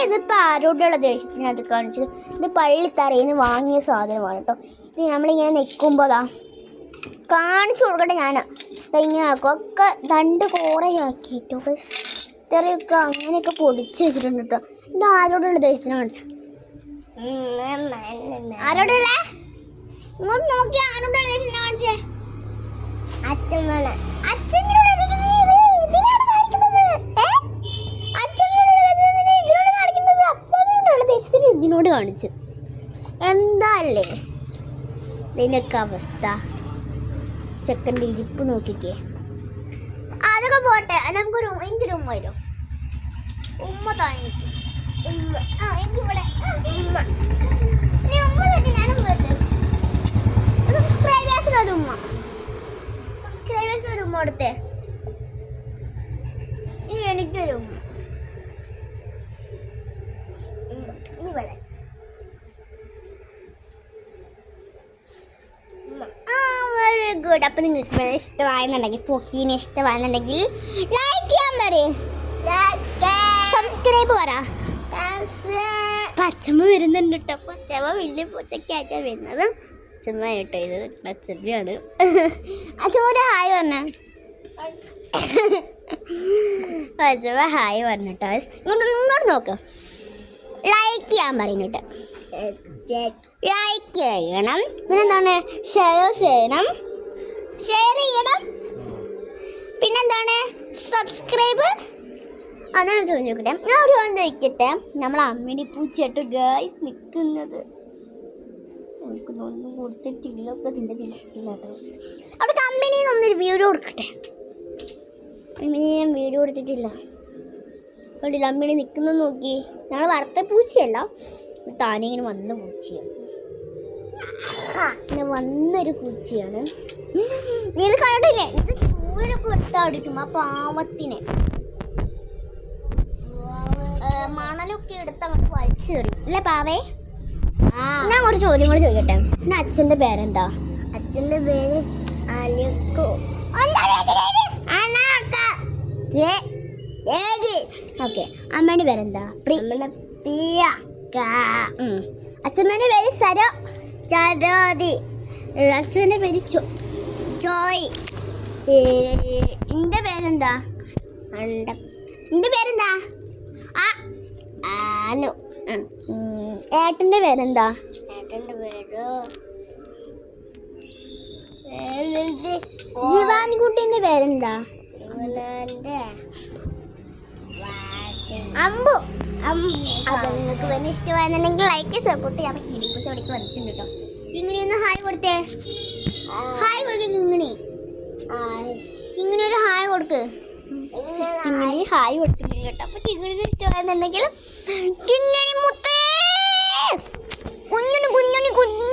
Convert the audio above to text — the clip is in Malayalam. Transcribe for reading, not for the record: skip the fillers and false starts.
ഇതിപ്പോൾ ആരോടുള്ള ദേഷ്യത്തിനകത്ത് കാണിച്ചത്. ഇത് പള്ളിത്തറയിൽ നിന്ന് വാങ്ങിയ സാധനമാണ് കേട്ടോ. ഇത് നമ്മളിങ്ങനെ നിൽക്കുമ്പോൾ കാണിച്ചു കൊടുക്കട്ടെ. ഞാൻ ഇങ്ങനെ ആക്കും ഒക്കെ രണ്ട് കോറയാക്കിട്ടോ. ഇത്രയൊക്കെ അങ്ങനെയൊക്കെ പൊടിച്ച് വെച്ചിട്ടുണ്ട് കേട്ടോ. ഇത് ആരോടുള്ള ദേഷ്യത്തിന് കാണിച്ച ആരോടുള്ള ഇങ്ങോട്ട് നോക്കി ആരോടുള്ള ദേഷ്യത്തിന് കാണിച്ചേ അച്ഛനാണ്. ഇതിനോട് കാണിച്ചു എന്താ അല്ലേ ഇതിനൊക്കെ അവസ്ഥ. ചെക്കൻ്റെ ഇരിപ്പ് നോക്കിക്കേ. അതൊക്കെ പോട്ടെ, നമുക്കൊരു എനിക്കൊരു ഉമ്മ വരും. ഉമ്മ താങ്ങിക്കും. ഉമ്മ എനിക്കിവിടെ ഉമ്മ ഉമ്മ തന്നെ. ഞാനും സബ്സ്ക്രൈബേഴ്സിനൊരു ഉമ്മ സബ്സ്ക്രൈബേഴ്സിനൊരു ഉമ്മ കൊടുത്തേ. എനിക്കൊരു ഉമ്മ ഇവിടെ. Very good. അപ്പം നിങ്ങൾക്ക് ഇഷ്ടമായെന്നുണ്ടെങ്കിൽ പൊക്കീനെ ഇഷ്ടമായെന്നുണ്ടെങ്കിൽ ലൈക്ക് ചെയ്യാൻ പറയും, സബ്സ്ക്രൈബ് പറ. പച്ചമ്മ വരുന്നുണ്ട് കേട്ടോ. പച്ചമ്മ വലിയ പൊട്ടക്കായിട്ടാണ് വരുന്നത്. അച്ഛമ്മ കേട്ടോ, ഇത് അച്ഛമ്മയാണ്. അച്ഛമ്മ ഹായ് പറഞ്ഞ അച്ഛമ്മ ഹായ് പറഞ്ഞു കേട്ടോ. ഇങ്ങോട്ട് നോക്ക്. ലൈക്ക് ചെയ്യാൻ പറയുന്നുണ്ട്. ലൈക്ക് ചെയ്യണം. പിന്നെന്താണ് ഷെയർ ചെയ്യണം. പിന്നെന്താണ് സബ്സ്ക്രൈബ്. അതാണ് ചോദിച്ചോട്ടെ. ഞാൻ ഒരു ചോദിക്കട്ടെ. നമ്മൾ അമ്മയുടെ പൂച്ചയായിട്ട് ഗായ്സ് നിൽക്കുന്നത് ഒന്നും കൊടുത്തിട്ടില്ല. ഇപ്പം ഇതിൻ്റെ തിരിച്ചിട്ടില്ല കേട്ടോ. അവിടെ കമ്പനിയിൽ നിന്നൊരു വീഡിയോ കൊടുക്കട്ടെ. ഞാൻ വീഡിയോ കൊടുത്തിട്ടില്ല. കണ്ടില്ല അമ്മയുടെ നിൽക്കുന്നത് നോക്കി. ഞങ്ങൾ വറുത്ത പൂച്ചയല്ല, താനെ ഇങ്ങനെ വന്ന പൂച്ചയാണ്. ഇങ്ങനെ വന്നൊരു പൂച്ചയാണ്. നീ കണ്ടില്ലേ? ഇത് ചൂടൊക്കെ എടുത്തടിക്കും ആ പാവത്തിനെ. മണലൊക്കെ എടുത്ത് അങ്ങോട്ട് വലിച്ചു കയറി അല്ലേ പാവേ? ഞാൻ ഒരു ചോദ്യം കൂടെ ചോദിക്കട്ടെ. പിന്നെ അച്ഛൻ്റെ പേരെന്താ? അച്ഛൻ്റെ പേര് ഓക്കെ. അമ്മേൻ്റെ പേരെന്താ? അച്ഛമ്മേൻ്റെ പേര് ചരോതി. അച്ഛൻ്റെ പേര് ജോയ്. എൻ്റെ പേരെന്താ? എൻ്റെ പേരെന്താ? ആനു. ഏട്ടൻ്റെ പേരെന്താ? ഏട്ടൻ്റെ പേര് ജിവാൻകുട്ടീൻ്റെ പേരെന്താ? അമ്പു. അപ്പൊ നിങ്ങൾക്ക് വലിയ ഇഷ്ടമാണെന്നുണ്ടെങ്കിൽ ലൈക്ക് സപ്പോർട്ട് ചെയ്യാൻ കിടിപ്പൂച്ച അവിടേക്ക് വന്നിട്ടുണ്ട് കേട്ടോ. കിങ്ങിണി ഒന്ന് ഹായ് കൊടുത്തേ. ഹായ് കൊടുക്ക് കിങ്ങിണി. കിങ്ങിണി ഒരു ഹായ് കൊടുക്ക്. കിങ്ങിണി ഹായ് കൊടുക്കുന്നില്ല കേട്ടോ. അപ്പൊ കിങ്ങിണി ഇഷ്ടമാണെന്നുണ്ടെങ്കിൽ കിങ്ങിണി മുത്തേ കുഞ്ഞുണി കുഞ്ഞുണി കുഞ്ഞു